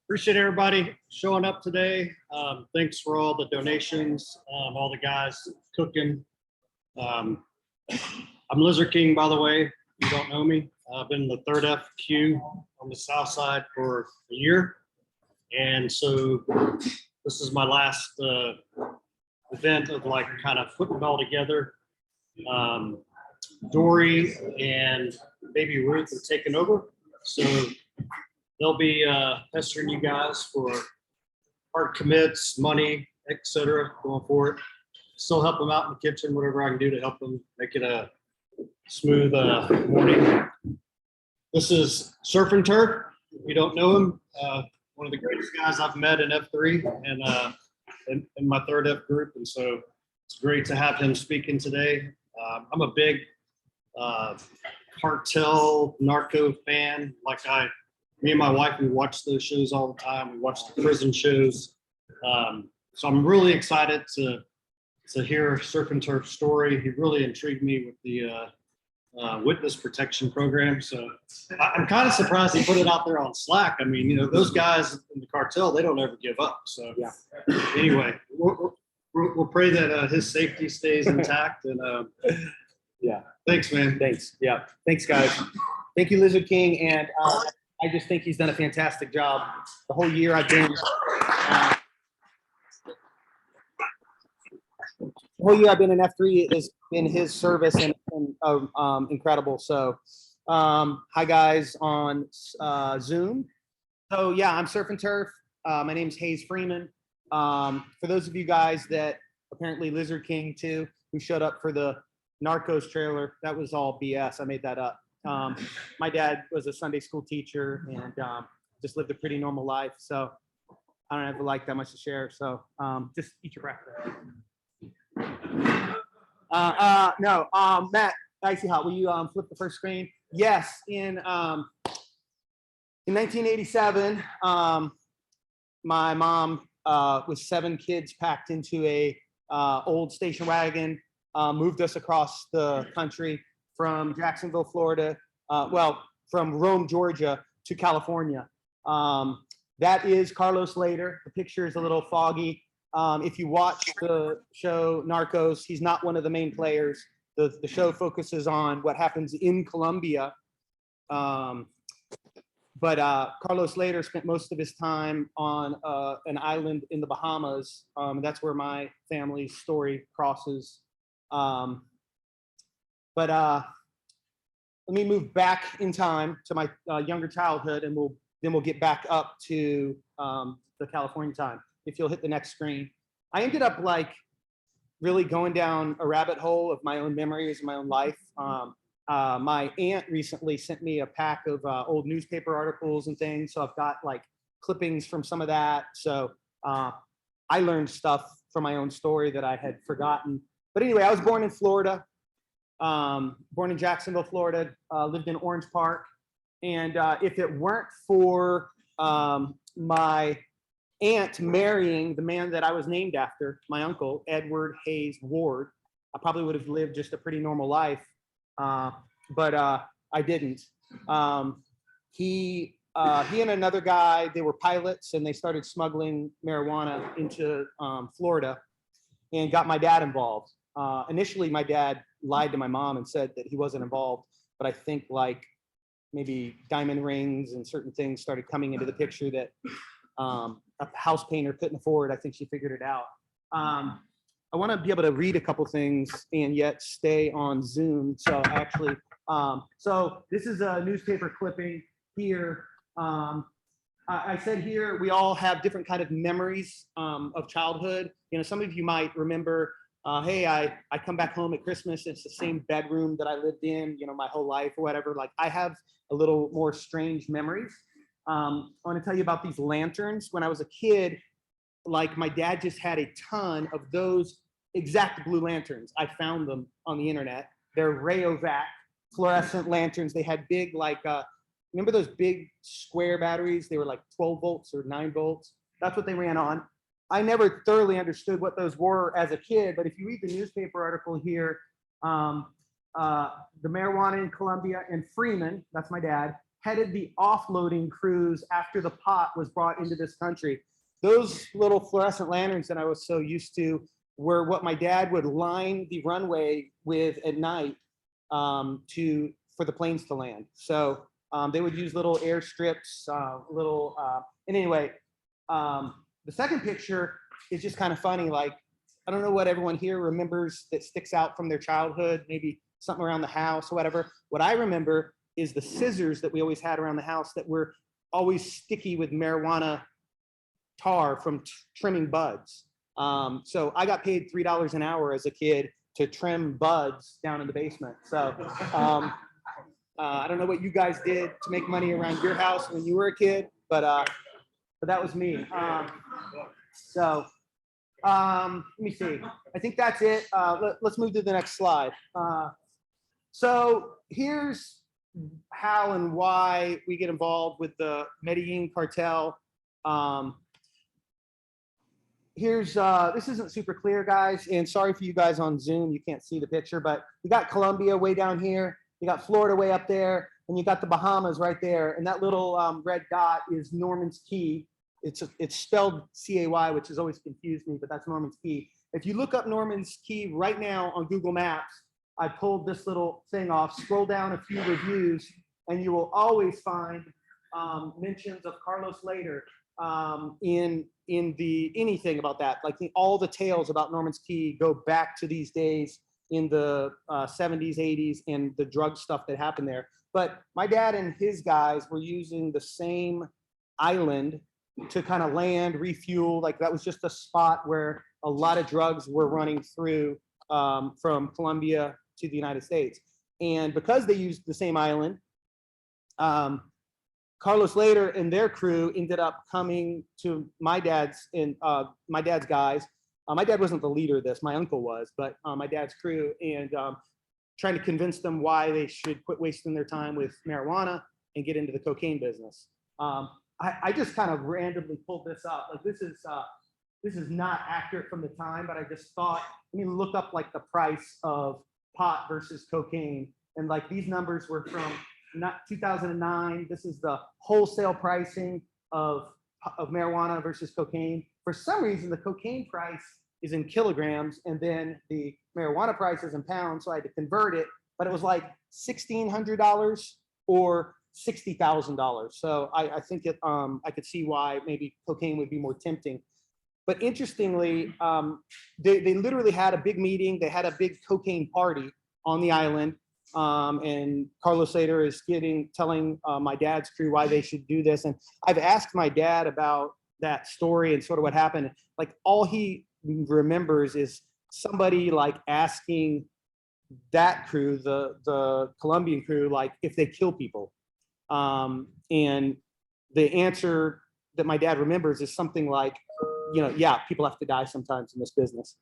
Appreciate everybody showing up today. Thanks for all the donations, all the guys cooking. I'm Lizard King, by the way, if you don't know me. I've been in the 3rd FQ on the south side for a year. And so this is my last event of like kind of putting it all together. Dory and baby Ruth are taking over. So they'll be pestering you guys for hard commits, money, etc. going forward. Still help them out in the kitchen, whatever I can do to help them make it a smooth morning. This is Surf and Turf. If you don't know him, one of the greatest guys I've met in F3 and in my 3rd F group. And so it's great to have him speaking today. I'm a big cartel narco fan. Me and my wife, we watch those shows all the time. We watch the prison shows. So I'm really excited to hear Surf and Turf's story. He really intrigued me with the witness protection program. So I'm kind of surprised he put it out there on Slack. I mean, those guys in the cartel, they don't ever give up. So yeah. Anyway, we'll pray that his safety stays intact. And yeah, thanks, man. Thanks. Yeah, thanks, guys. Thank you, Lizard King. And I just think he's done a fantastic job. The whole year I've been in F3 has been his service and incredible. So hi guys on Zoom. So yeah, I'm Surf and Turf. My name's Hayes Freeman. For those of you guys that apparently Lizard King too, who showed up for the Narcos trailer, that was all BS. I made that up. My dad was a Sunday school teacher and just lived a pretty normal life. So I don't have like that much to share. So just eat your breakfast. No, Matt, Icy Hot, will you flip the first screen? Yes, in 1987, my mom with 7 kids packed into a old station wagon, moved us across the country from Jacksonville, Florida, from Rome, Georgia to California. That is Carlos Later. The picture is a little foggy. If you watch the show Narcos, he's not one of the main players. The show focuses on what happens in Colombia. But Carlos Later spent most of his time on an island in the Bahamas. That's where my family's story crosses. Let me move back in time to my younger childhood, and we'll get back up to the California time. If you'll hit the next screen. I ended up like really going down a rabbit hole of my own memories and my own life. My aunt recently sent me a pack of old newspaper articles and things. So I've got like clippings from some of that. So I learned stuff from my own story that I had forgotten. But anyway, I was born in Florida, born in Jacksonville, Florida, lived in Orange Park. And if it weren't for my aunt marrying the man that I was named after, my uncle, Edward Hayes Ward, I probably would have lived just a pretty normal life, but I didn't. He and another guy, they were pilots, and they started smuggling marijuana into Florida and got my dad involved. Initially, my dad lied to my mom and said that he wasn't involved, but I think like maybe diamond rings and certain things started coming into the picture that a house painter couldn't afford. I think she figured it out. I want to be able to read a couple things and yet stay on Zoom. So actually, so this is a newspaper clipping here. I said here, we all have different kind of memories of childhood. Some of you might remember, hey, I come back home at Christmas. It's the same bedroom that I lived in, my whole life or whatever. Like I have a little more strange memories. I want to tell you about these lanterns. When I was a kid, like my dad just had a ton of those exact blue lanterns. I found them on the internet. They're Rayovac fluorescent lanterns. They had big, like, remember those big square batteries? They were like 12 volts or 9 volts. That's what they ran on. I never thoroughly understood what those were as a kid, but if you read the newspaper article here, the marijuana in Colombia and Freeman, that's my dad, headed the offloading crews after the pot was brought into this country. Those little fluorescent lanterns that I was so used to were what my dad would line the runway with at night for the planes to land. So they would use little airstrips, and anyway, the second picture is just kind of funny. Like, I don't know what everyone here remembers that sticks out from their childhood, maybe something around the house or whatever. What I remember is the scissors that we always had around the house that were always sticky with marijuana tar from trimming buds. So I got paid $3 an hour as a kid to trim buds down in the basement. So I don't know what you guys did to make money around your house when you were a kid, but that was me. Let me see. I think that's it. Let's move to the next slide. So here's how and why we get involved with the Medellin cartel. This isn't super clear, guys, and sorry for you guys on Zoom, you can't see the picture, but you got Colombia way down here, you got Florida way up there, and you got the Bahamas right there, and that little red dot is Norman's Key. It's spelled C-A-Y, which has always confused me, but that's Norman's Key. If you look up Norman's Key right now on Google Maps, I pulled this little thing off, scroll down a few reviews, and you will always find mentions of Carlos Later in the anything about that. Like all the tales about Norman's Key go back to these days in the 70s, 80s, and the drug stuff that happened there. But my dad and his guys were using the same island to kind of land, refuel. Like that was just a spot where a lot of drugs were running through from Colombia to the United States. And because they used the same island, Carlos Later and their crew ended up coming to my dad's guys. My dad wasn't the leader of this, my uncle was, but my dad's crew, and trying to convince them why they should quit wasting their time with marijuana and get into the cocaine business. I just kind of randomly pulled this up. Like this is not accurate from the time, but I just thought, let me look up like the price of pot versus cocaine. And like these numbers were from 2009. This is the wholesale pricing of marijuana versus cocaine. For some reason, the cocaine price is in kilograms and then the marijuana price is in pounds. So I had to convert it, but it was like $1,600 or $60,000. So I think I could see why maybe cocaine would be more tempting. But interestingly, they literally had a big meeting. They had a big cocaine party on the island. And Carlos Later is telling my dad's crew why they should do this. And I've asked my dad about that story and sort of what happened. Like all he remembers is somebody like asking that crew, the Colombian crew, like if they kill people. And the answer that my dad remembers is something like, yeah, people have to die sometimes in this business.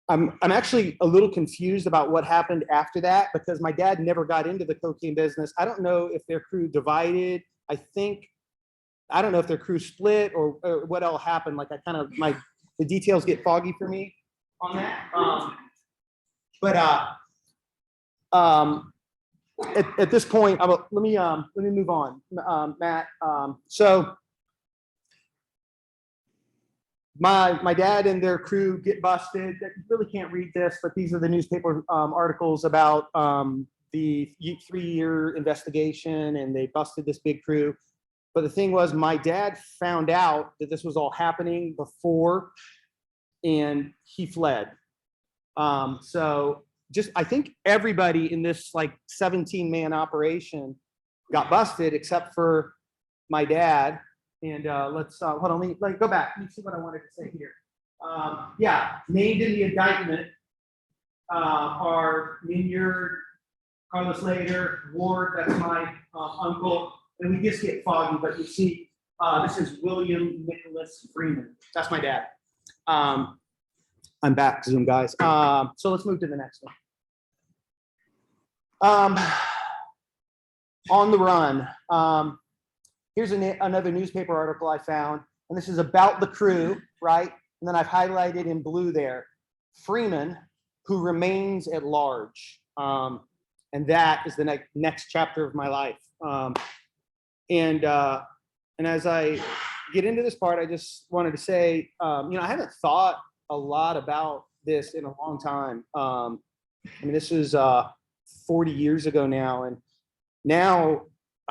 I'm actually a little confused about what happened after that because my dad never got into the cocaine business. I don't know if their crew divided. I don't know if their crew split or what all happened. Like the details get foggy for me on that. At this point, let me move on, Matt. So my dad and their crew get busted. You really can't read this, but these are the newspaper articles about the 3-year investigation, and they busted this big crew. But the thing was, my dad found out that this was all happening before, and he fled. So I think everybody in this like 17-man operation got busted except for my dad. And let's hold on, let me go back. Let me see what I wanted to say here. Yeah, named in the indictment are Minyard, Carlos Later, Ward, that's my uncle, and we just get foggy, but you see, this is William Nicholas Freeman. That's my dad. I'm back, Zoom guys. So let's move to the next one. On the run. Here's another newspaper article I found, and this is about the crew, right? And then I've highlighted in blue there, Freeman, who remains at large. And that is the next chapter of my life. And as I get into this part, I just wanted to say, I haven't thought a lot about this in a long time. This is 40 years ago now. And now,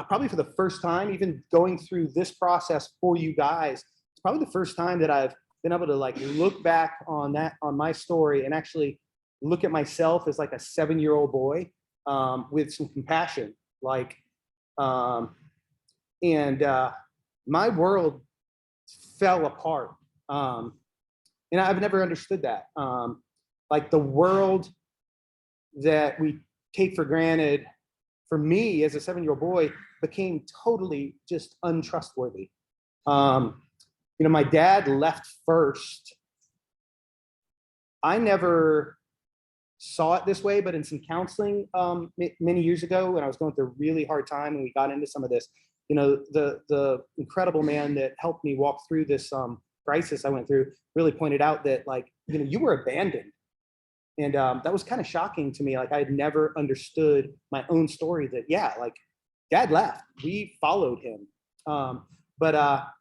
probably for the first time, even going through this process for you guys, it's probably the first time that I've been able to look back on my story and actually look at myself as like a 7-year-old boy with some compassion. My world fell apart. And I've never understood that. The world that we take for granted, for me as a 7-year-old boy, became totally just untrustworthy. My dad left first. I never saw it this way, but in some counseling many years ago, when I was going through a really hard time and we got into some of this, the incredible man that helped me walk through this crisis I went through really pointed out that you were abandoned. And that was kind of shocking to me. I had never understood my own story that, dad left, we followed him. But a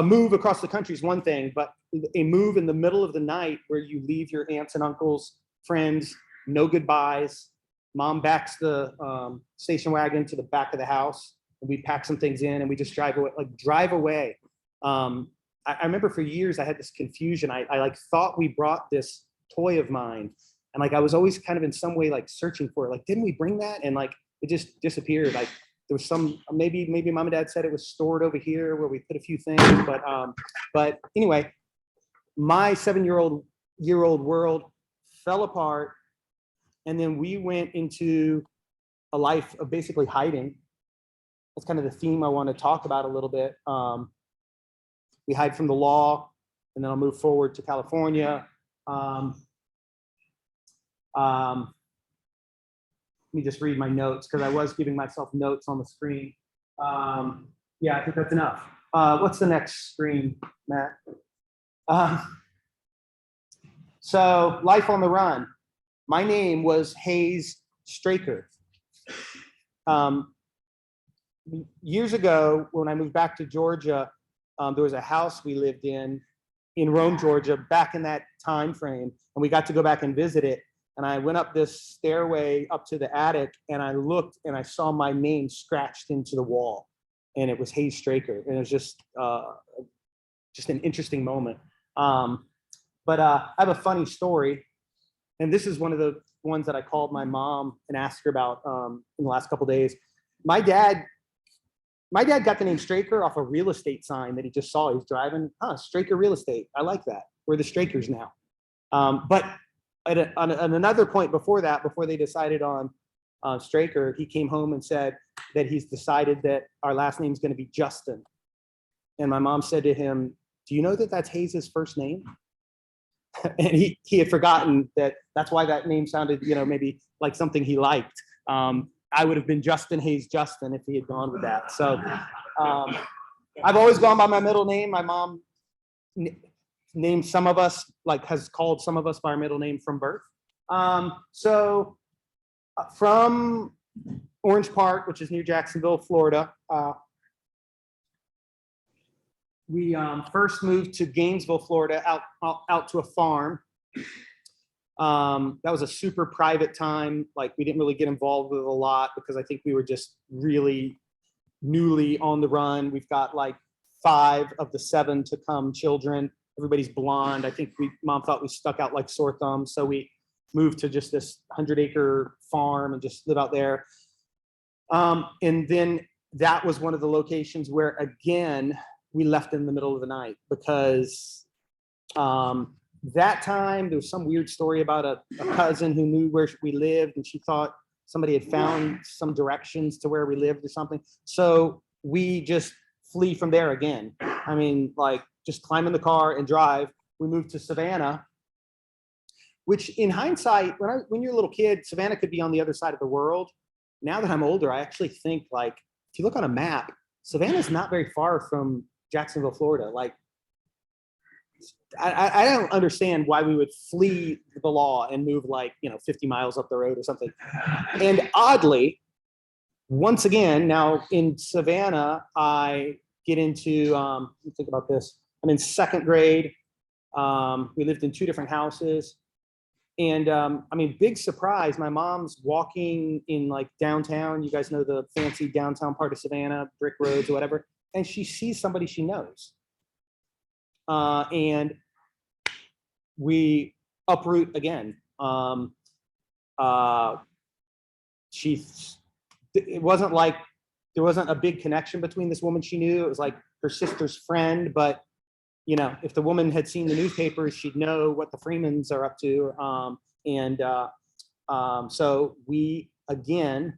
move across the country is one thing, but a move in the middle of the night where you leave your aunts and uncles, friends, no goodbyes. Mom backs the station wagon to the back of the house, and we pack some things in and we just drive away. I remember for years I had this confusion. I thought we brought this toy of mine, and I was always kind of in some way searching for it. Didn't we bring that? And it just disappeared. There was some, maybe mom and dad said it was stored over here where we put a few things, but anyway, my 7-year-old world fell apart. And then we went into a life of basically hiding. That's kind of the theme I want to talk about a little bit. We hide from the law, and then I'll move forward to California. Let me just read my notes, because I was giving myself notes on the screen. Yeah, I think that's enough. What's the next screen, Matt? So, life on the run. My name was Hayes Straker. Years ago, when I moved back to Georgia, there was a house we lived in Rome, Georgia, back in that time frame, and we got to go back and visit it. And I went up this stairway up to the attic, and I looked and I saw my name scratched into the wall, and it was Hayes Straker, and it was just an interesting moment. But I have a funny story, and this is one of the ones that I called my mom and asked her about in the last couple of days. My dad got the name Straker off a real estate sign that he just saw. He was driving, Straker Real Estate. I like that. We're the Strakers now. But on another point before that, before they decided on Straker, he came home and said that he's decided that our last name is going to be Justin. And my mom said to him, "Do you know that that's Hayes' first name?" And he had forgotten that that's why that name sounded, maybe like something he liked. I would have been Justin Hayes Justin if he had gone with that. So I've always gone by my middle name. My mom named some of us, has called some of us by our middle name from birth. So from Orange Park, which is near Jacksonville, Florida, we first moved to Gainesville, Florida, out to a farm. That was a super private time. We didn't really get involved with a lot because I think we were just really newly on the run. We've got 5 of the 7 to come children. Everybody's blonde. I think mom thought we stuck out like sore thumbs. So we moved to just this 100-acre farm and just live out there. And then that was one of the locations where, again, we left in the middle of the night because that time there was some weird story about a cousin who knew where we lived, and she thought somebody had found some directions to where we lived or something. So we just flee from there again. Just climb in the car and drive. We moved to Savannah, which in hindsight, when you're a little kid, Savannah could be on the other side of the world. Now that I'm older, I actually think if you look on a map, Savannah's not very far from Jacksonville, Florida. I don't understand why we would flee the law and move 50 miles up the road or something. And oddly, once again, now in Savannah, I get into, let me think about this. I'm in second grade. We lived in 2 different houses. And I mean, big surprise, my mom's walking in like downtown. You guys know the fancy downtown part of Savannah, brick roads or whatever. And she sees somebody she knows. And we uproot again. It wasn't like there wasn't a big connection between this woman she knew. It was like her sister's friend, but you know, if the woman had seen the newspapers, she'd know what the Freemans are up to. So we, again,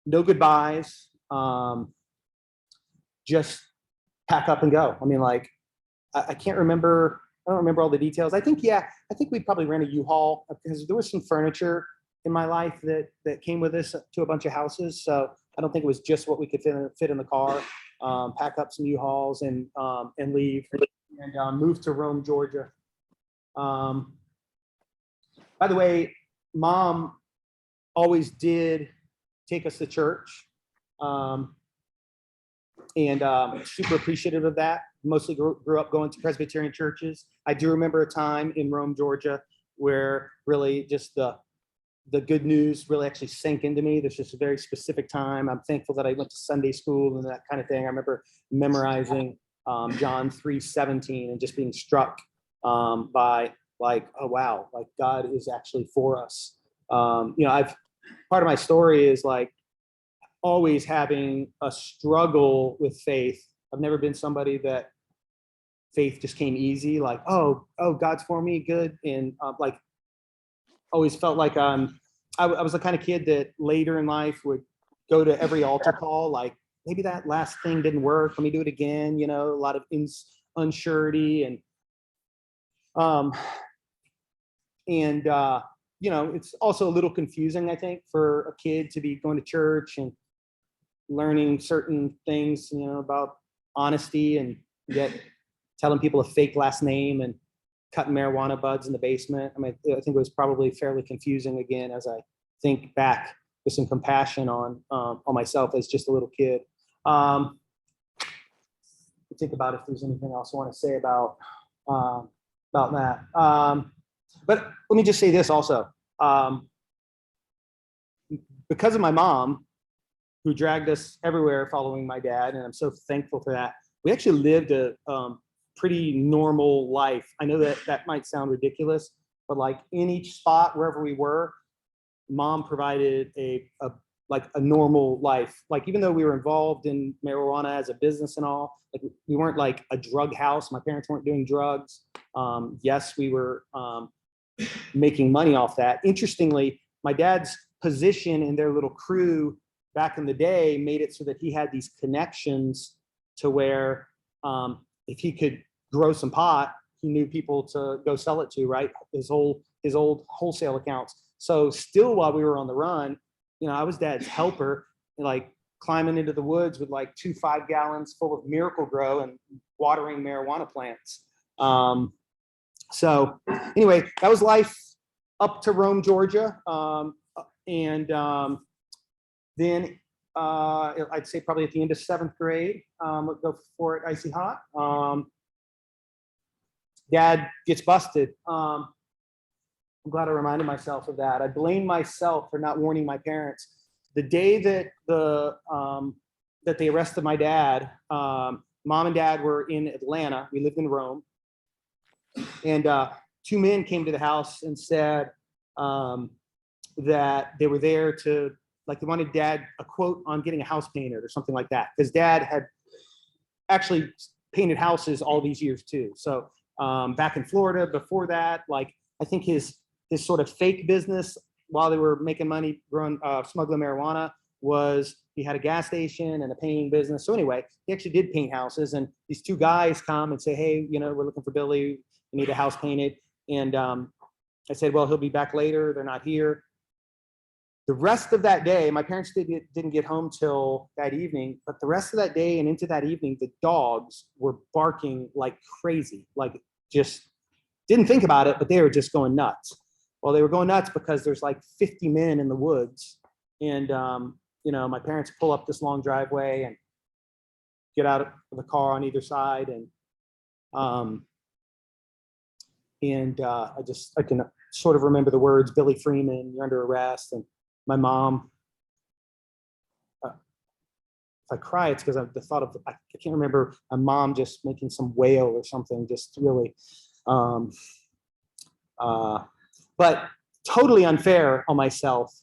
no goodbyes, just pack up and go. I mean, like, I can't remember, I don't remember all the details. I think we probably ran a U-Haul because there was some furniture in my life that came with us to a bunch of houses. So I don't think it was just what we could fit in the car. Pack up some U-Hauls and leave and move to Rome, Georgia. By the way, Mom always did take us to church, and super appreciative of that. Mostly grew up going to Presbyterian churches. I do remember a time in Rome, Georgia, where really just the good news really actually sank into me. There's just a very specific time. I'm thankful that I went to Sunday school and that kind of thing. I remember memorizing John 3:17 and just being struck by like, oh wow, like God is actually for us. You know, part of my story is like always having a struggle with faith. I've never been somebody that faith just came easy, like, oh, God's for me, good. And like, always felt like I was the kind of kid that later in life would go to every altar call, like maybe that last thing didn't work, let me do it again, you know, a lot of unsurety and you know, it's also a little confusing, I think, for a kid to be going to church and learning certain things, you know, about honesty and yet telling people a fake last name and cutting marijuana buds in the basement. I mean, I think it was probably fairly confusing again, as I think back with some compassion on myself as just a little kid. Think about if there's anything else I want to say about that. But let me just say this also. Because of my mom, who dragged us everywhere following my dad, and I'm so thankful for that, we actually lived a pretty normal life. I know that might sound ridiculous, but like in each spot, wherever we were, Mom provided a normal life. Like even though we were involved in marijuana as a business and all, like we weren't like a drug house. My parents weren't doing drugs. Yes, we were making money off that. Interestingly, my dad's position in their little crew back in the day made it so that he had these connections to where if he could grow some pot, he knew people to go sell it to, right? His old wholesale accounts. So still while we were on the run, you know, I was Dad's helper, like climbing into the woods with like 2 5-gallons full of Miracle Grow and watering marijuana plants. So anyway, that was life up to Rome, Georgia. Then I'd say probably at the end of 7th grade, go for it icy hot. Dad gets busted. I'm glad I reminded myself of that. I blame myself for not warning my parents. The day that that they arrested my dad, Mom and Dad were in Atlanta. We lived in Rome, and 2 men came to the house and said that they were there to, like, they wanted Dad a quote on getting a house painted or something like that, because Dad had actually painted houses all these years too. So back in Florida before that, like I think his sort of fake business while they were making money growing smuggling marijuana was he had a gas station and a painting business. So anyway, he actually did paint houses, and these 2 guys come and say, hey, you know, we're looking for Billy, we need a house painted. And I said, well, he'll be back later, they're not here. The rest of that day, my parents didn't get home till that evening, but the rest of that day and into that evening, the dogs were barking like crazy, like just didn't think about it, but they were just going nuts. Well, they were going nuts because there's like 50 men in the woods, and you know, my parents pull up this long driveway and get out of the car on either side. And I can sort of remember the words, Billy Freeman, you're under arrest. And my mom, if I cry, it's because I've the thought of, I can't remember my mom just making some wail or something, just really, but totally unfair on myself.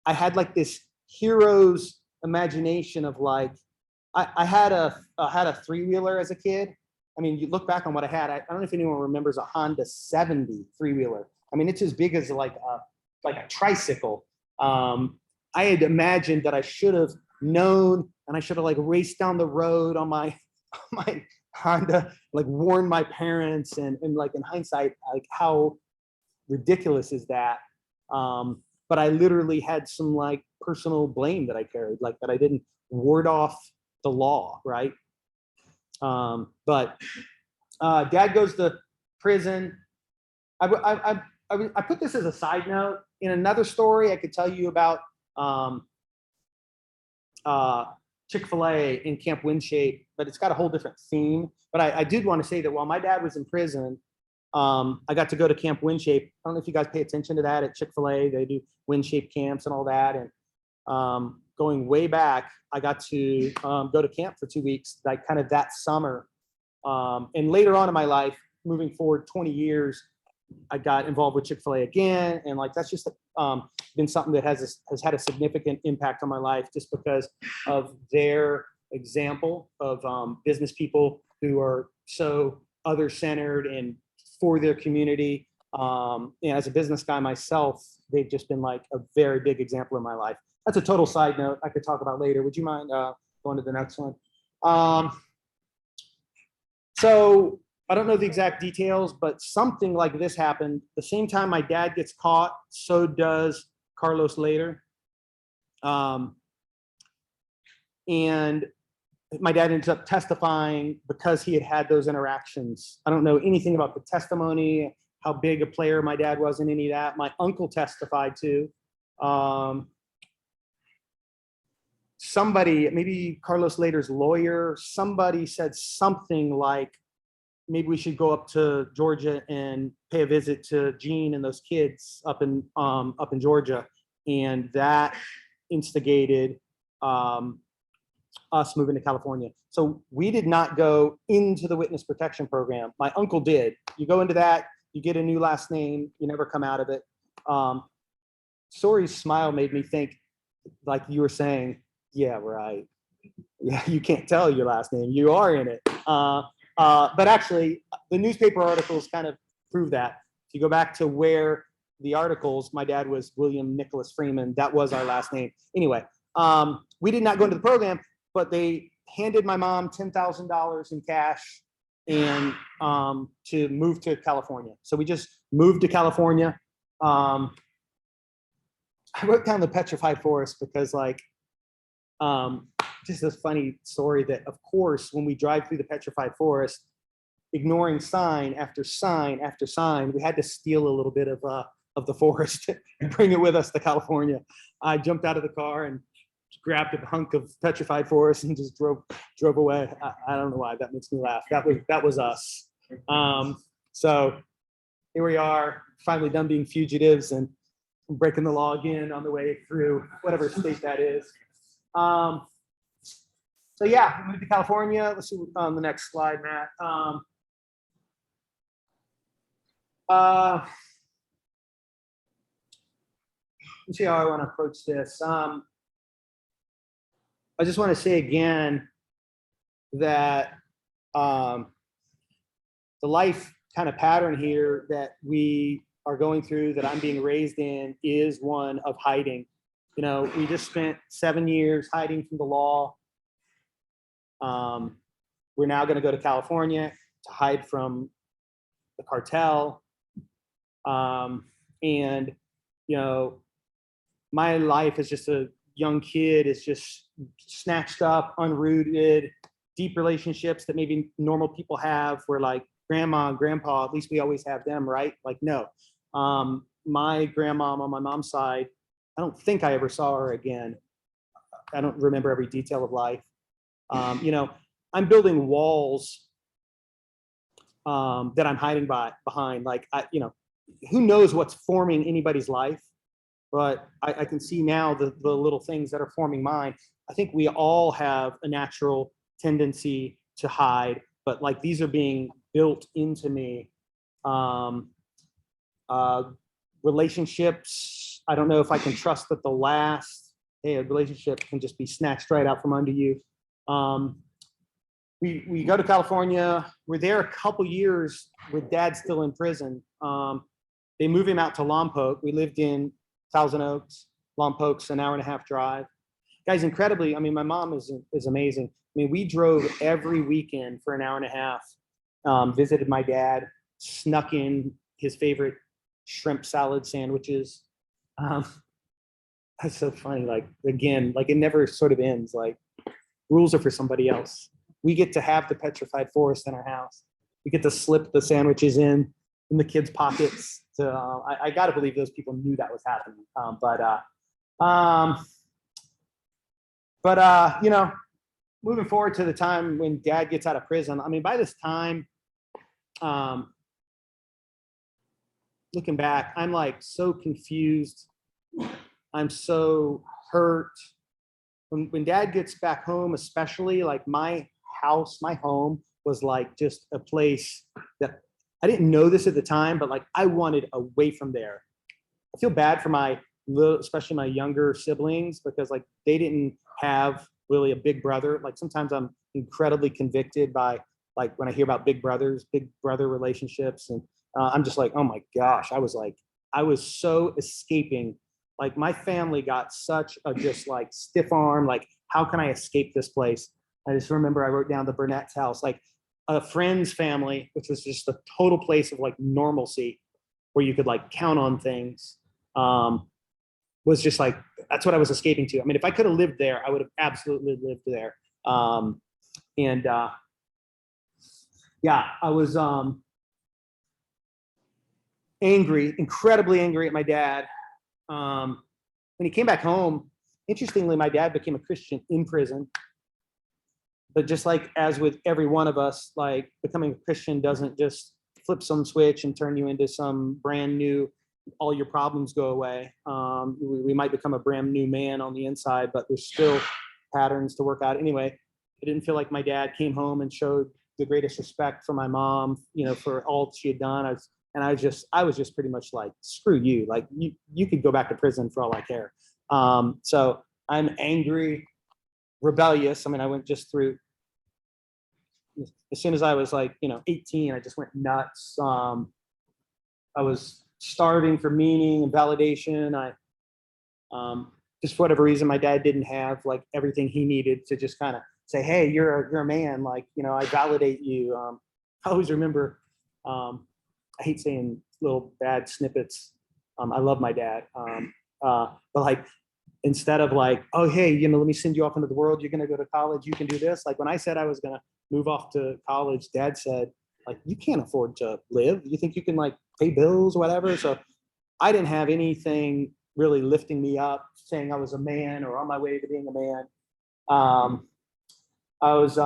I had like this hero's imagination of like, I had a three-wheeler as a kid. I mean, you look back on what I had. I don't know if anyone remembers a Honda 70 three-wheeler. I mean, it's as big as like a tricycle. I had imagined that I should have known, and I should have like raced down the road on my Honda, like warned my parents, and like in hindsight, like how ridiculous is that? But I literally had some like personal blame that I carried, like that I didn't ward off the law, right? But dad goes to prison. I put this as a side note. In another story, I could tell you about Chick-fil-A in Camp Windshape, but it's got a whole different theme. But I did want to say that while my dad was in prison, I got to go to Camp Windshape. I don't know if you guys pay attention to that at Chick-fil-A. They do Windshape camps and all that. And going way back, I got to go to camp for 2 weeks, like kind of that summer. And later on in my life, moving forward 20 years, I got involved with Chick-fil-A again. And like, that's just been something that has had a significant impact on my life, just because of their example of business people who are so other-centered and for their community. And as a business guy myself, they've just been like a very big example in my life. That's a total side note I could talk about later. Would you mind going to the next one? So I don't know the exact details, but something like this happened. The same time my dad gets caught, so does Carlos later. And my dad ends up testifying because he had had those interactions. I don't know anything about the testimony, how big a player my dad was in any of that. My uncle testified too. Somebody, maybe Carlos Later's lawyer, somebody said something like, maybe we should go up to Georgia and pay a visit to Gene and those kids up in Georgia. And that instigated us moving to California. So we did not go into the witness protection program. My uncle did. You go into that, you get a new last name, you never come out of it. Sori's smile made me think, like you were saying, yeah, right. Yeah, you can't tell your last name. You are in it. But actually, the newspaper articles kind of prove that. If you go back to where the articles, my dad was William Nicholas Freeman. That was our last name. Anyway, we did not go into the program, but they handed my mom $10,000 in cash and to move to California. So we just moved to California. I wrote down the petrified forest because like, just this funny story that of course, when we drive through the petrified forest, ignoring sign after sign after sign, we had to steal a little bit of the forest and bring it with us to California. I jumped out of the car and grabbed a hunk of petrified forest and just drove away. I don't know why that makes me laugh. That was us. So here we are, finally done being fugitives and breaking the law again on the way through whatever state that is. So yeah, we moved to California. Let's see on the next slide, Matt. Let's see how I want to approach this. I just want to say again that the life kind of pattern here that we are going through, that I'm being raised in, is one of hiding. You know, we just spent 7 years hiding from the law. We're now going to go to California to hide from the cartel. And, you know, my life as just a young kid is just snatched up, unrooted, deep relationships that maybe normal people have, where like grandma and grandpa, at least we always have them, right? Like, no. My grandmom on my mom's side, I don't think I ever saw her again. I don't remember every detail of life. You know, I'm building walls that I'm hiding behind. Like, you know, who knows what's forming anybody's life, but I can see now the little things that are forming mine. I think we all have a natural tendency to hide, but like these are being built into me. Relationships, I don't know if I can trust that they'll last. Hey, a relationship can just be snatched right out from under you. We go to California. We're there a couple years with Dad still in prison. They move him out to Lompoc. We lived in Thousand Oaks. Lompoc's an hour-and-a-half drive. Guys, incredibly, I mean, my mom is amazing. I mean, we drove every weekend for an hour and a half, visited my dad, snuck in his favorite shrimp salad sandwiches. That's so funny. Like, again, like it never sort of ends. Like, rules are for somebody else. We get to have the petrified forest in our house. We get to slip the sandwiches in the kids' pockets. So I got to believe those people knew that was happening. You know, moving forward to the time when Dad gets out of prison, I mean, by this time, looking back, I'm like so confused. I'm so hurt. When Dad gets back home, especially, like my house, my home was like just a place that I didn't know this at the time, but like I wanted away from there. I feel bad for my little, especially my younger siblings, because like they didn't have really a big brother. Like sometimes I'm incredibly convicted by like when I hear about big brother relationships, and I'm just like, oh my gosh, I was so escaping. Like my family got such a just like stiff arm, like how can I escape this place? I just remember I wrote down the Burnett's house, like a friend's family, which was just a total place of like normalcy where you could like count on things, was just like, that's what I was escaping to. I mean, if I could have lived there, I would have absolutely lived there. Yeah, I was angry, incredibly angry at my dad. When he came back home, interestingly, my dad became a Christian in prison. But just like as with every one of us, like becoming a Christian doesn't just flip some switch and turn you into some brand new, all your problems go away. We might become a brand new man on the inside, but there's still patterns to work out. Anyway, I didn't feel like my dad came home and showed the greatest respect for my mom, you know, for all she had done. I was just pretty much like, screw you. Like you could go back to prison for all I care. So I'm angry, rebellious. I mean, I went just through, as soon as I was like, 18, I just went nuts. I was starving for meaning and validation. Just for whatever reason, my dad didn't have like everything he needed to just kind of say, hey, you're a man. Like, I validate you. I always remember, I hate saying little bad snippets. I love my dad. But like, instead of like, oh, hey, let me send you off into the world. You're going to go to college. You can do this. Like when I said I was going to move off to college, Dad said, like, you can't afford to live. You think you can like pay bills, whatever. So I didn't have anything really lifting me up, saying I was a man or on my way to being a man. I was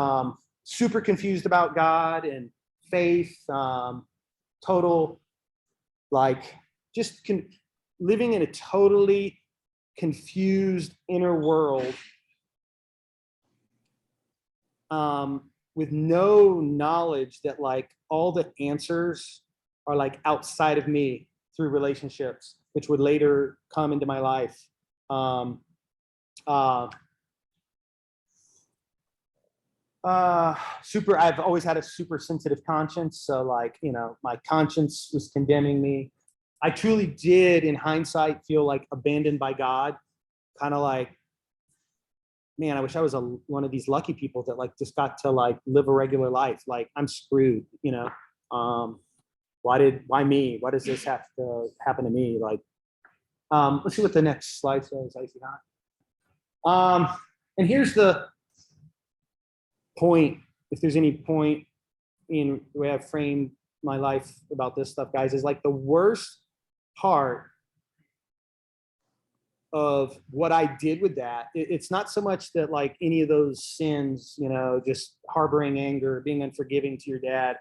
super confused about God and faith, total, like just living in a totally confused inner world, with no knowledge that like all the answers are like outside of me through relationships, which would later come into my life. I've always had a super sensitive conscience. So like, my conscience was condemning me. I truly did, in hindsight, feel like abandoned by God. Kind of like, man, I wish I was one of these lucky people that like just got to like live a regular life. Like I'm screwed, why me? Why does this have to happen to me? Like, let's see what the next slide says. I see that. And here's the point, if there's any point in the way I've framed my life about this stuff, guys, is like the worst part of what I did with that. It's not so much that like any of those sins, you know, just harboring anger, being unforgiving to your dad,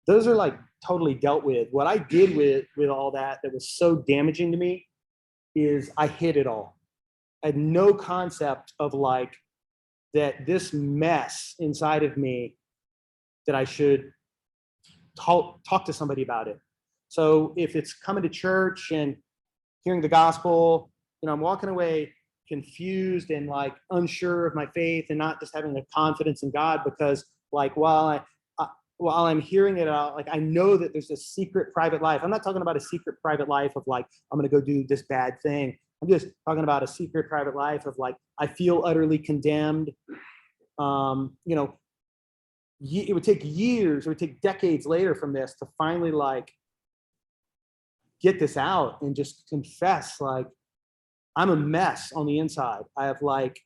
those are like totally dealt with. What I did with all that was so damaging to me is I hid it all. I had no concept of like that this mess inside of me, that I should talk to somebody about it. So if it's coming to church and hearing the gospel, you know, I'm walking away confused and like unsure of my faith and not just having the confidence in God, because like while I'm hearing it out, like I know that there's a secret private life. I'm not talking about a secret private life of like, I'm going to go do this bad thing. I'm just talking about a secret private life of like, I feel utterly condemned. You know, it would take years, it would take decades later from this to finally like get this out and just confess, like, I'm a mess on the inside. I have like,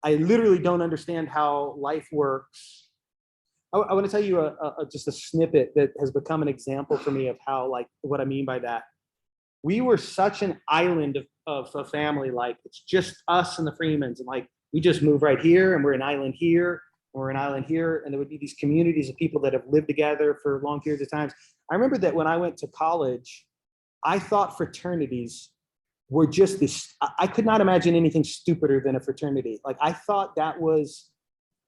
I literally don't understand how life works. I want to tell you just a snippet that has become an example for me of how, like, what I mean by that. We were such an island of a family, like it's just us and the Freemans, and like we just move right here, and we're an island here, and we're an island here, and there would be these communities of people that have lived together for long periods of times. I remember that when I went to college, I thought fraternities were just this. I could not imagine anything stupider than a fraternity. Like I thought that was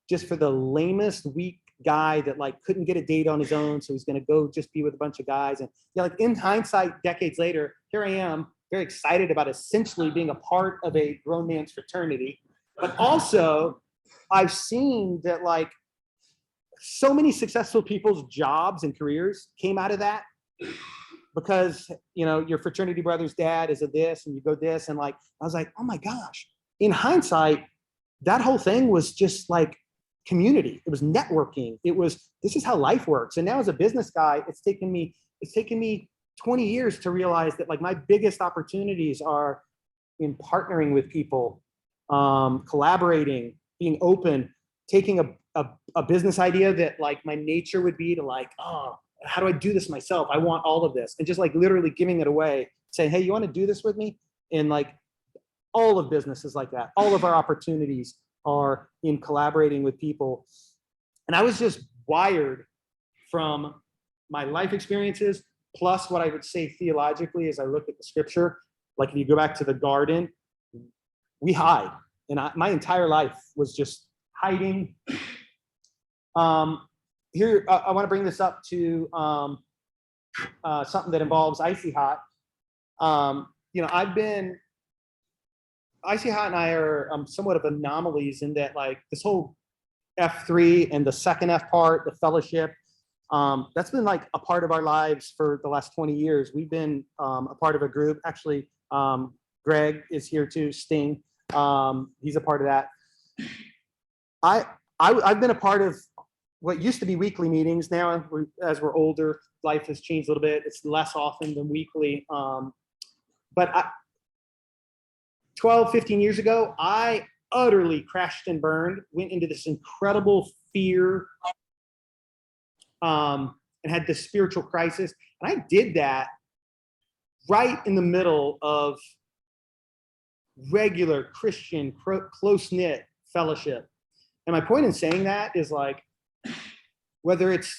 just for the lamest, weak guy that like couldn't get a date on his own, so he's going to go just be with a bunch of guys. And yeah, like in hindsight, decades later, here I am, very excited about essentially being a part of a grown man's fraternity. But also, I've seen that like so many successful people's jobs and careers came out of that, because you know your fraternity brother's dad is a this, and you go this, and like I was like, oh my gosh. In hindsight, that whole thing was just like community. It was networking. It was, this is how life works. And now as a business guy, it's taken me 20 years to realize that like my biggest opportunities are in partnering with people, collaborating, being open, taking a business idea that like my nature would be to like, oh, how do I do this myself? I want all of this. And just like literally giving it away, saying, hey, you want to do this with me? And like all of business is like that. All of our opportunities are in collaborating with people. And I was just wired from my life experiences, plus what I would say theologically as I look at the scripture. Like if you go back to the garden, we hide. And my entire life was just hiding. Here, I want to bring this up to something that involves Icy Hot. You know, Icy Hot and I are somewhat of anomalies in that like this whole F3 and the second F part, the fellowship, that's been like a part of our lives for the last 20 years. We've been a part of a group. Actually, Greg is here too, Sting. He's a part of that. I've been a part of what used to be weekly meetings. Now, as we're older, life has changed a little bit. It's less often than weekly. But 12, 15 years ago, I utterly crashed and burned, went into this incredible fear, and had this spiritual crisis. And I did that right in the middle of regular Christian, close-knit fellowship. And my point in saying that is like, whether it's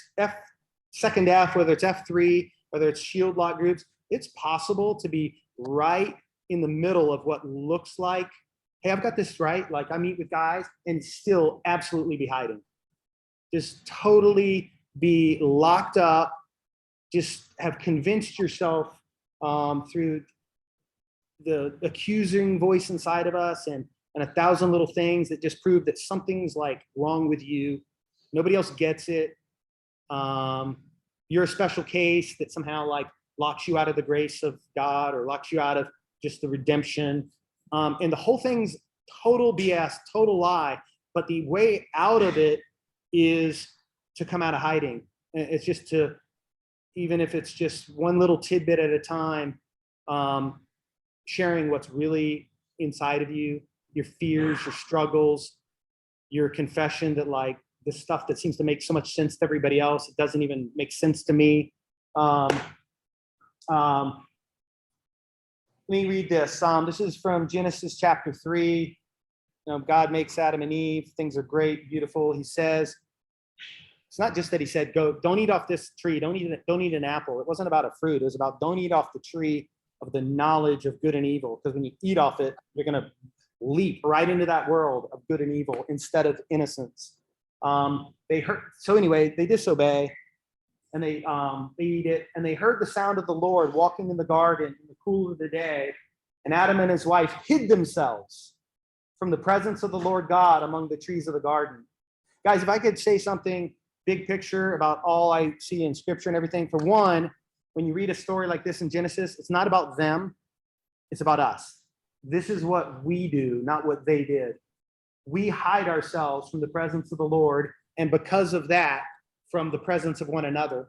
second F, whether it's F3, whether it's shield lock groups, it's possible to be right in the middle of what looks like, hey, I've got this right. Like I meet with guys and still absolutely be hiding. Just totally be locked up. Just have convinced yourself through the accusing voice inside of us and 1,000 little things that just prove that something's like wrong with you. Nobody else gets it. You're a special case that somehow like locks you out of the grace of God or locks you out of just the redemption. And the whole thing's total BS, total lie. But the way out of it is to come out of hiding. It's just to, even if it's just one little tidbit at a time, sharing what's really inside of you, your fears, your struggles, your confession that like the stuff that seems to make so much sense to everybody else, it doesn't even make sense to me. Let me read this. This is from Genesis chapter 3. God makes Adam and Eve. Things are great, beautiful. He says, it's not just that he said, go, don't eat off this tree. Don't eat an apple. It wasn't about a fruit. It was about don't eat off the tree of the knowledge of good and evil. Because when you eat off it, you're going to leap right into that world of good and evil instead of innocence. So anyway, they disobey and they eat it. And they heard the sound of the Lord walking in the garden in the cool of the day. And Adam and his wife hid themselves from the presence of the Lord God among the trees of the garden. Guys, if I could say something big picture about all I see in scripture and everything. For one, when you read a story like this in Genesis, it's not about them, it's about us. This is what we do, not what they did. We hide ourselves from the presence of the Lord, and because of that, from the presence of one another,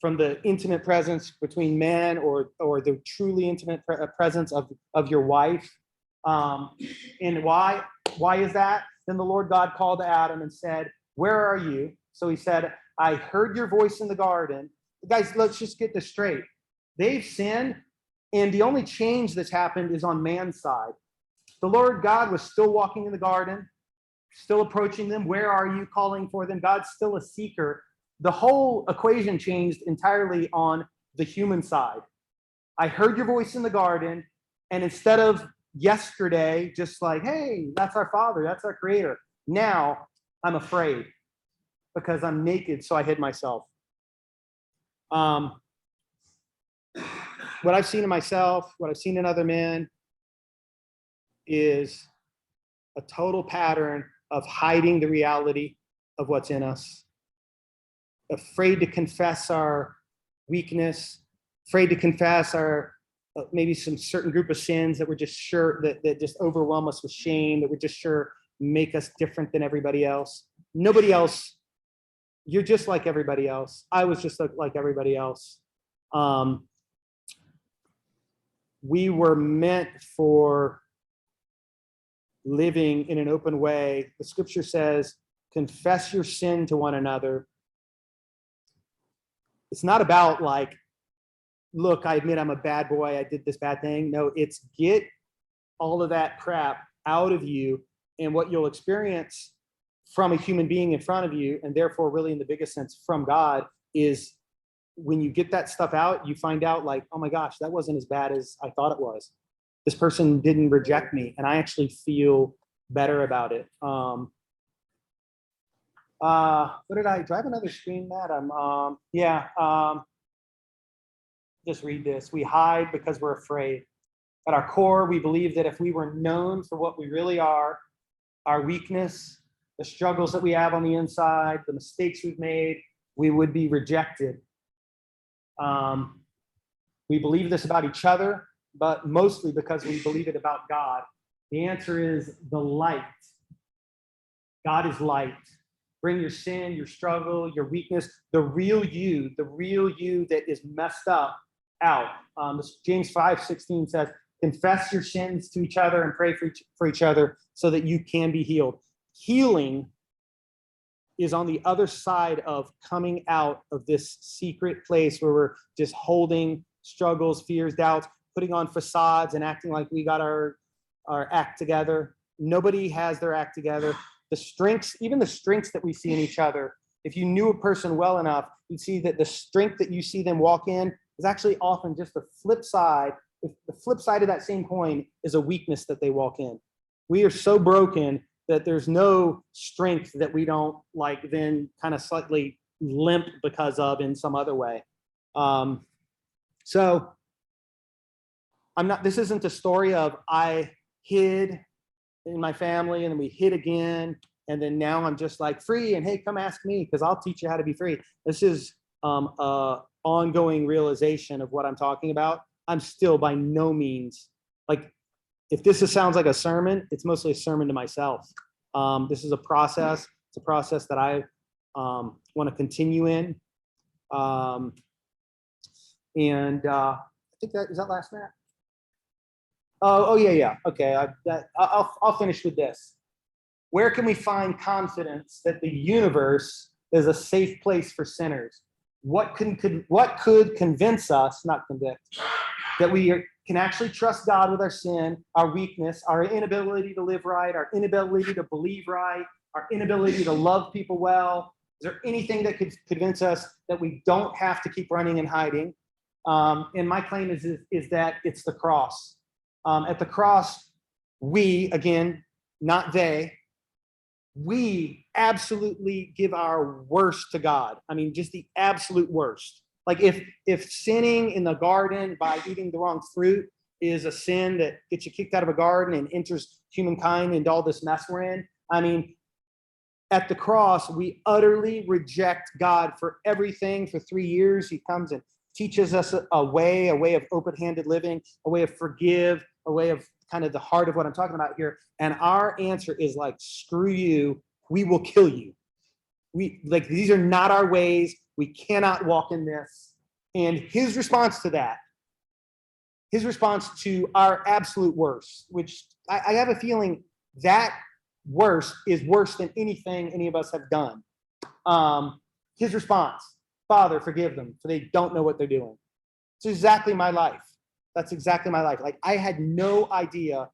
from the intimate presence between men or the truly intimate presence of your wife. And why is that? Then the Lord God called to Adam and said, where are you? So he said, I heard your voice in the garden. Guys, let's just get this straight. They've sinned, and the only change that's happened is on man's side. The Lord God was still walking in the garden, still approaching them. Where are you? Calling for them. God's still a seeker. The whole equation changed entirely on the human side. I heard your voice in the garden, and instead of yesterday, just like, hey, that's our Father, that's our Creator. Now I'm afraid because I'm naked, so I hid myself. What I've seen in myself, what I've seen in other men is a total pattern of hiding the reality of what's in us, afraid to confess our weakness, afraid to confess our maybe some certain group of sins that we're just sure that just overwhelm us with shame, that we're just sure make us different than everybody else. Nobody else, you're just like everybody else. I was just like everybody else. We were meant for living in an open way. The scripture says, confess your sin to one another. It's not about like, look, I admit I'm a bad boy, I did this bad thing. No, it's get all of that crap out of you, and what you'll experience from a human being in front of you, and therefore really in the biggest sense from God, is when you get that stuff out, you find out like, oh my gosh, that wasn't as bad as I thought it was. This person didn't reject me, and I actually feel better about it. What did I, do I have another screen, Matt? Just read this. We hide because we're afraid. At our core, we believe that if we were known for what we really are, our weakness, the struggles that we have on the inside, the mistakes we've made, we would be rejected. We believe this about each other, but mostly because we believe it about God. The answer is the light. God is light. Bring your sin, your struggle, your weakness, the real you that is messed up out. James 5:16 says, confess your sins to each other and pray for each other so that you can be healed. Healing is on the other side of coming out of this secret place where we're just holding struggles, fears, doubts, putting on facades and acting like we got our act together. Nobody has their act together. The strengths, even the strengths that we see in each other, if you knew a person well enough, you'd see that the strength that you see them walk in is actually often just the flip side. The flip side of that same coin is a weakness that they walk in. We are so broken that there's no strength that we don't like then kind of slightly limp because of in some other way. So this isn't a story of I hid in my family and then we hid again, and then now I'm just like free and hey, come ask me because I'll teach you how to be free. This is ongoing realization of what I'm talking about. I'm still by no means, like, if this sounds like a sermon, it's mostly a sermon to myself. This is a process. It's a process that I want to continue in. I think is that last Matt? Oh yeah. Okay, I'll finish with this. Where can we find confidence that the universe is a safe place for sinners? What could convince us, not convict, that we can actually trust God with our sin, our weakness, our inability to live right, our inability to believe right, our inability to love people well. Is there anything that could convince us that we don't have to keep running and hiding? And my claim is that it's the cross. At the cross, we, again, not they, we absolutely give our worst to God. I mean, just the absolute worst. Like if sinning in the garden by eating the wrong fruit is a sin that gets you kicked out of a garden and enters humankind into all this mess we're in, I mean, at the cross, we utterly reject God for everything. For 3 years, he comes and teaches us a way of open-handed living, a way of forgive, a way of kind of the heart of what I'm talking about here. And our answer is like, screw you, we will kill you. These are not our ways. We cannot walk in this. And his response to that, his response to our absolute worst, which I have a feeling that worst is worse than anything any of us have done. His response, Father, forgive them, for they don't know what they're doing. It's exactly my life. That's exactly my life. Like, I had no idea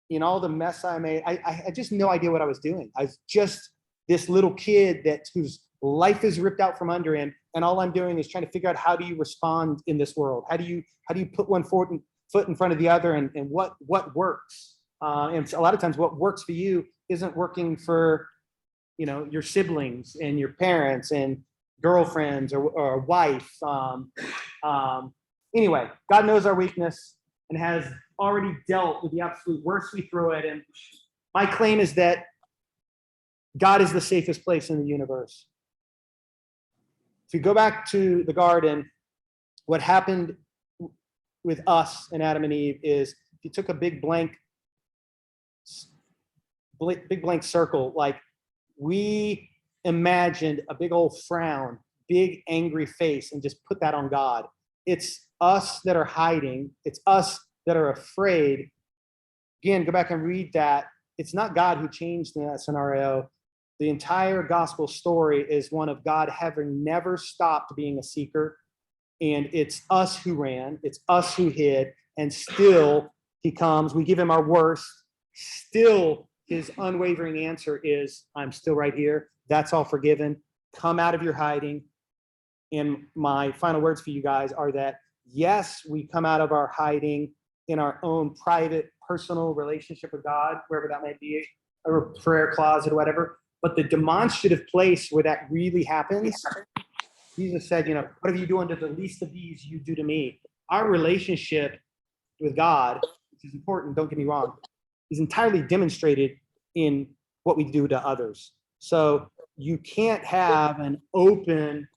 in all the mess I made. I had just no idea what I was doing. I was just this little kid whose life is ripped out from under him, and all I'm doing is trying to figure out, how do you respond in this world? How do you put one foot in front of the other, and what works? And a lot of times what works for you isn't working for, your siblings and your parents and girlfriends or wife. Anyway, God knows our weakness and has already dealt with the absolute worst we throw at him. My claim is that God is the safest place in the universe. If you go back to the garden, what happened with us and Adam and Eve is, if you took a big blank circle, like, we imagined a big old frown, big angry face, and just put that on God. It's us that are hiding. It's us that are afraid. Again, go back and read that. It's not God who changed that scenario. The entire gospel story is one of God having never stopped being a seeker. And it's us who ran. It's us who hid. And still he comes. We give him our worst. Still, his unwavering answer is, I'm still right here. That's all forgiven. Come out of your hiding. And my final words for you guys are that, yes, we come out of our hiding in our own private, personal relationship with God, wherever that may be, or prayer closet or whatever. But the demonstrative place where that really happens, Jesus said, what have you done to the least of these, you do to me? Our relationship with God, which is important, don't get me wrong, is entirely demonstrated in what we do to others. So you can't have an open,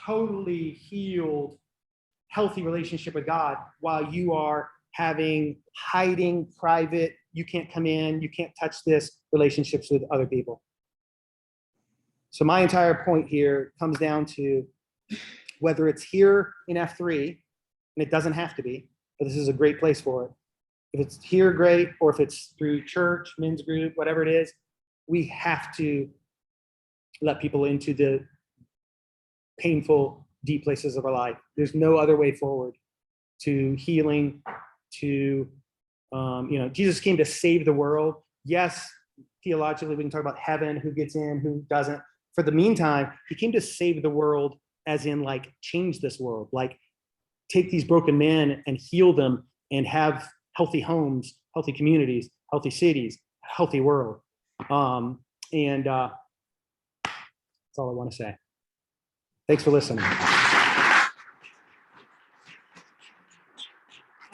totally healed, healthy relationship with God while you are having hiding, private, you can't come in, you can't touch this, relationships with other people. So my entire point here comes down to, whether it's here in F3, and it doesn't have to be, but this is a great place for it. If it's here, great, or if it's through church, men's group, whatever it is, we have to let people into the painful, deep places of our life. There's no other way forward to healing, to, Jesus came to save the world. Yes, theologically, we can talk about heaven, who gets in, who doesn't. For the meantime, he came to save the world, as in, like, change this world, like, take these broken men and heal them and have healthy homes, healthy communities, healthy cities, healthy world. And that's all I want to say. Thanks for listening.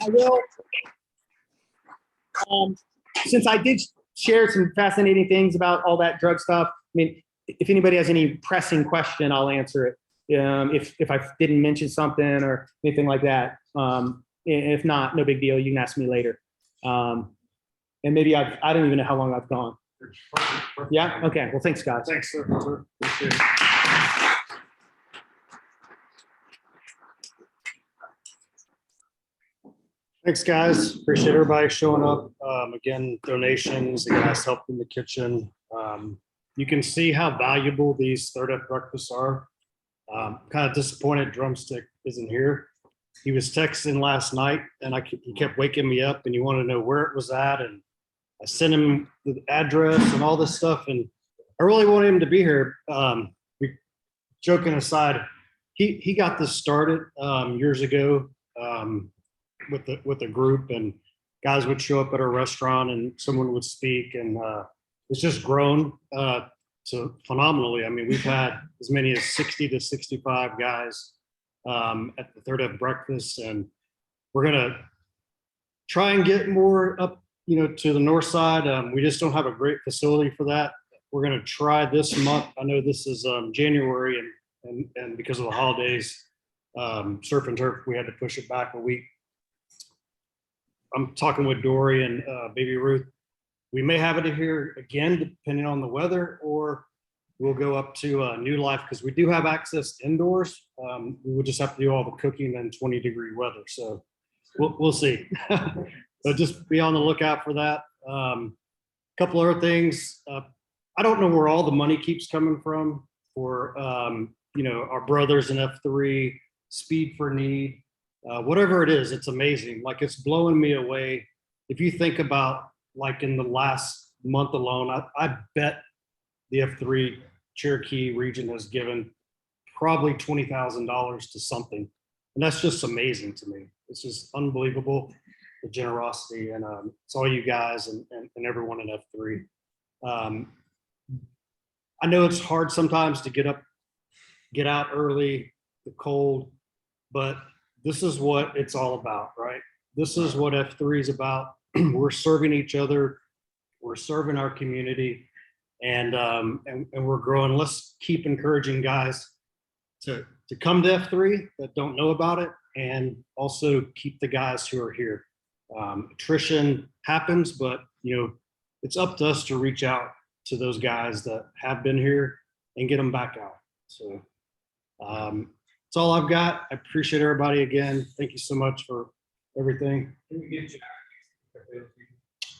I will, since I did share some fascinating things about all that drug stuff, I mean, if anybody has any pressing question, I'll answer it. If I didn't mention something or anything like that. If not, no big deal. You can ask me later. And maybe I don't even know how long I've gone. Yeah? Okay. Well, thanks, guys. Thanks, sir. Appreciate it. Thanks, guys. Appreciate everybody showing up. Again, donations, the guys helped in the kitchen. You can see how valuable these third up breakfasts are. Kind of disappointed Drumstick isn't here. he was texting last night, and he kept waking me up, and he wanted to know where it was at, and I sent him the address and all this stuff, and I really wanted him to be here. Joking aside, he got this started years ago with a group, and guys would show up at our restaurant, and someone would speak, and it's just grown so phenomenally. I mean, we've had as many as 60 to 65 guys at the Third F breakfast, and we're gonna try and get more up, to the north side. We just don't have a great facility for that. We're gonna try this month. I know this is January, and because of the holidays, surf and turf, we had to push it back a week. I'm talking with Dory and Baby Ruth. We may have it here again, depending on the weather, or we'll go up to New Life, because we do have access indoors. We would just have to do all the cooking in 20-degree weather. So we'll see. But just be on the lookout for that. Couple other things. I don't know where all the money keeps coming from for our brothers in F3, Speed for Need, whatever it is. It's amazing. Like, it's blowing me away. If you think about, like, in the last month alone, I bet the F3 Cherokee region has given probably $20,000 to something. And that's just amazing to me. It's just unbelievable, the generosity, and it's all you guys and everyone in F3. I know it's hard sometimes to get out early, the cold, but this is what it's all about, right? This is what F3 is about. We're serving each other, we're serving our community, and we're growing. Let's keep encouraging guys to come to F3 that don't know about it, and also keep the guys who are here. Attrition happens, but it's up to us to reach out to those guys that have been here and get them back out. So that's all I've got. I appreciate everybody again. Thank you so much for everything.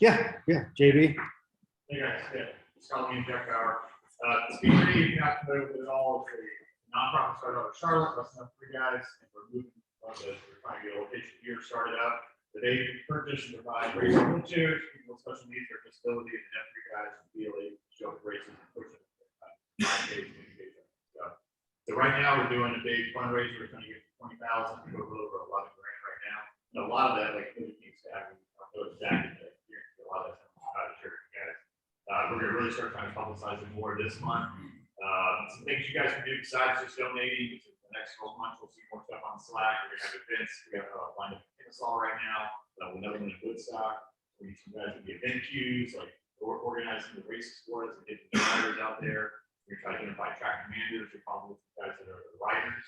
Yeah, JB. Hey guys, just call me Jack Bauer. Speed for Need, you're not familiar with it at all. It's a nonprofit started out of Charlotte, less than 3 guys, and we're moving. We're trying to get a location here started up. They purchase and provide race wheelchairs, people with special needs or disability, and F3 guys to be able to show up races and push them. So right now we're doing a big fundraiser. We're trying to get 20,000 to go over 11 grand right now. And a lot of that, like, needs to happen. I'll go exactly a lot of that's out of Cherokee guys. We're gonna really start trying to publicize it more this month. Some things you guys can do besides just donating. The next 12 months, we'll see more stuff on Slack. We're gonna have events. We have lined up all right now. We'll never win in Woodstock. We need some guys to be event queues, like organizing the races for us and getting the riders out there. We're trying to identify track commanders or probably guys that are the riders.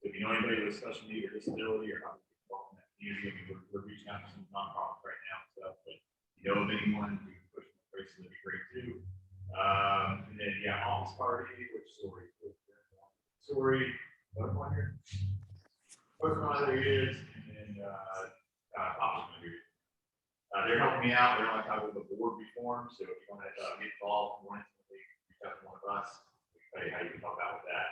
So if you know anybody with a special need or disability or how to get involved in that community, I mean, we're reaching out to some nonprofits right now and stuff. But if you know of anyone, we can push them to races, that'd be great too. And then Office Party, which story? What one here? What's one other is, and then they're helping me out. They're like, I was a board reform, so if you want to get involved more intimately, reach out to one of us. We can tell you how you can help out with that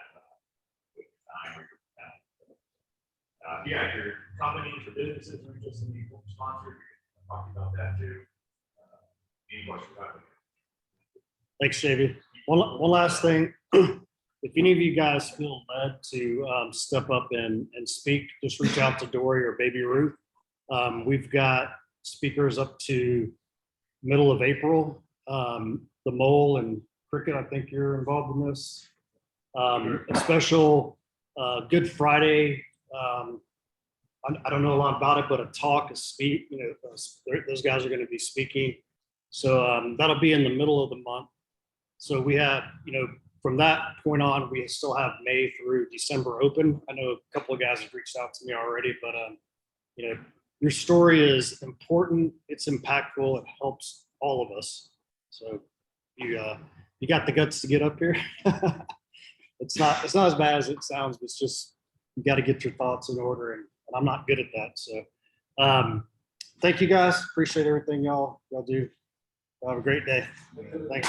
with time or your talent. If your companies or businesses are interested in being sponsored, we can talk about that too. Any questions about it? Thanks, JB. One last thing. If any of you guys feel led to step up and speak, just reach out to Dory or Baby Ruth. We've got speakers up to middle of April. The Mole and Cricket, I think you're involved in this. A special Good Friday. I don't know a lot about it, but a talk, a speak, those guys are going to be speaking. So that'll be in the middle of the month. So we have, from that point on, we still have May through December open. I know a couple of guys have reached out to me already, but your story is important. It's impactful. It helps all of us. So you got the guts to get up here. It's not as bad as it sounds, but it's just, you got to get your thoughts in order, and I'm not good at that. So thank you guys. Appreciate everything y'all do. Have a great day. Thanks.